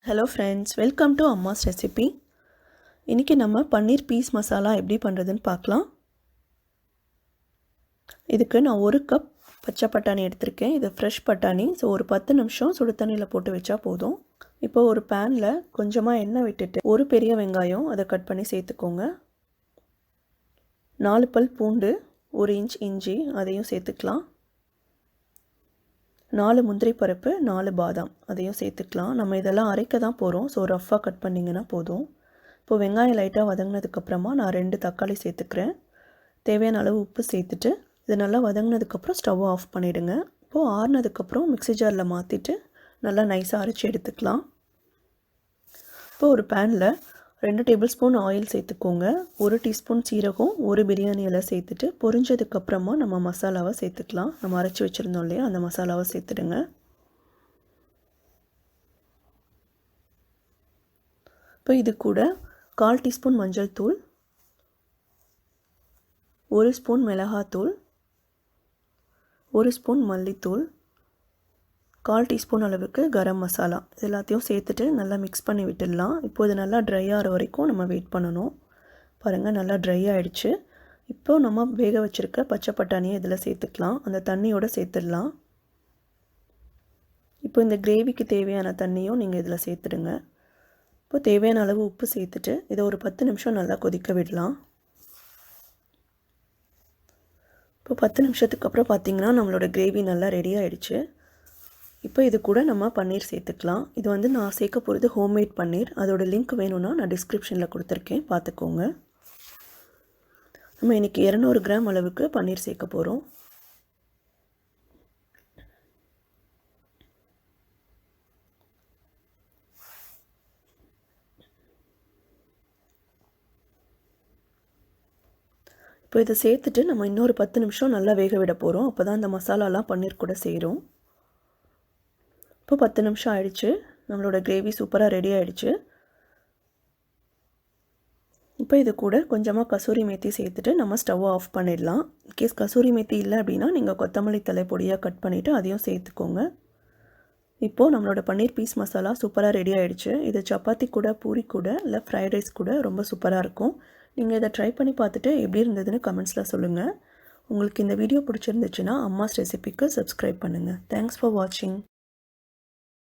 Hello friends, welcome to Amma's Recipe. இன்னைக்கு நம்ம பன்னீர் piece masala எப்படி பண்ணுறதுன்னு பார்க்கலாம். இதுக்கு நான் 1 கப் பச்சை பட்டாணி எடுத்திருக்கேன். இது ஃப்ரெஷ் பட்டாணி. ஸோ ஒரு 10 நிமிஷம் சுடு தண்ணியில் போட்டு வச்சா போதும். இப்போ ஒரு பேனில் கொஞ்சமாக எண்ணெய் விட்டுட்டு ஒரு பெரிய வெங்காயம் அதை கட் பண்ணி சேர்த்துக்கோங்க. 4 பல் பூண்டு, 1 இன்ச் இஞ்சி அதையும் சேர்த்துக்கலாம். 4 முந்திரி பருப்பு, 4 பாதாம் அதையும் சேர்த்துக்கலாம். நம்ம இதெல்லாம் அரைக்க தான் போகிறோம். ஸோ ரஃப்பாக கட் பண்ணிங்கன்னா போதும். இப்போ வெங்காயம் லைட்டாக வதங்கினதுக்கப்புறமா நான் 2 தக்காளி சேர்த்துக்கிறேன். தேவையான அளவு உப்பு சேர்த்துட்டு இது நல்லா வதங்கினதுக்கப்புறம் ஸ்டவ் ஆஃப் பண்ணிவிடுங்க. இப்போது ஆறுனதுக்கப்புறம் மிக்ஸி ஜாரில் மாற்றிட்டு நல்லா நைஸாக அரைச்சி எடுத்துக்கலாம். இப்போ ஒரு பேனில் 2 டேபிள் ஸ்பூன் ஆயில் சேர்த்துக்கோங்க. 1 டீஸ்பூன் சீரகம், 1 பிரியாணி இலை சேர்த்துட்டு பொரிஞ்சதுக்கப்புறமா நம்ம மசாலாவை சேர்த்துக்கலாம். நம்ம அரைச்சி வச்சுருந்தோம் இல்லையா, அந்த மசாலாவை சேர்த்துடுங்க. இப்போ இது கூட 1/4 டீஸ்பூன் மஞ்சள் தூள், 1 ஸ்பூன் மிளகாத்தூள், 1 ஸ்பூன் மல்லித்தூள், 1/4 டீஸ்பூன் அளவுக்கு கரம் மசாலா எல்லாத்தையும் சேர்த்துட்டு நல்லா மிக்ஸ் பண்ணி விட்டுடலாம். இப்போ இது நல்லா ட்ரை ஆகிற வரைக்கும் நம்ம வெயிட் பண்ணணும். பாருங்கள், நல்லா ட்ரை ஆகிடுச்சு. இப்போ நம்ம வேக வச்சுருக்க பச்சை பட்டாணியை இதில் சேர்த்துக்கலாம். அந்த தண்ணியோடு சேர்த்துடலாம். இப்போ இந்த கிரேவிக்கு தேவையான தண்ணியும் நீங்கள் இதில் சேர்த்துடுங்க. இப்போ தேவையான அளவு உப்பு சேர்த்துட்டு இதை ஒரு 10 நிமிஷம் நல்லா கொதிக்க விடலாம். இப்போ 10 நிமிஷத்துக்கு அப்புறம் பார்த்திங்கன்னா நம்மளோட கிரேவி நல்லா ரெடி ஆகிடுச்சு. இப்போ இது கூட நம்ம பன்னீர் சேர்த்துக்கலாம். இது வந்து நான் சேர்க்க போகிறது ஹோம்மேட் பன்னீர். அதோட லிங்க் வேணும்னா நான் டிஸ்கிரிப்ஷனில் கொடுத்துருக்கேன், பார்த்துக்கோங்க. நம்ம இன்றைக்கி 200 கிராம் அளவுக்கு பன்னீர் சேர்க்க போகிறோம். இப்போ இதை சேர்த்துட்டு நம்ம இன்னொரு 10 நிமிஷம் நல்லா வேக விட போகிறோம். அப்போ தான் அந்த மசாலாலாம் பன்னீர் கூட சேரும். இப்போ 10 நிமிஷம் ஆயிடுச்சு. நம்மளோட கிரேவி சூப்பராக ரெடி ஆகிடுச்சு. இப்போ இது கூட கொஞ்சமாக கசூரி மேத்தி சேர்த்துட்டு நம்ம ஸ்டவ் ஆஃப் பண்ணிடலாம். இன்கேஸ் கசூரி மேத்தி இல்லை அப்படின்னா நீங்கள் கொத்தமல்லி தலை பொடியாக கட் பண்ணிவிட்டு அதையும் சேர்த்துக்கோங்க. இப்போது நம்மளோட பன்னீர் பீஸ் மசாலா சூப்பராக ரெடி ஆகிடுச்சு. இது சப்பாத்தி கூட, பூரி கூட, இல்லை ஃப்ரைட் ரைஸ் கூட ரொம்ப சூப்பராக இருக்கும். நீங்கள் இதை ட்ரை பண்ணி பார்த்துட்டு எப்படி இருந்ததுன்னு கமெண்ட்ஸில் சொல்லுங்கள். உங்களுக்கு இந்த வீடியோ பிடிச்சிருந்துச்சுன்னா அம்மாஸ் ரெசிபிக்கு சப்ஸ்கிரைப் பண்ணுங்கள். தேங்க்ஸ் ஃபார் வாட்சிங்.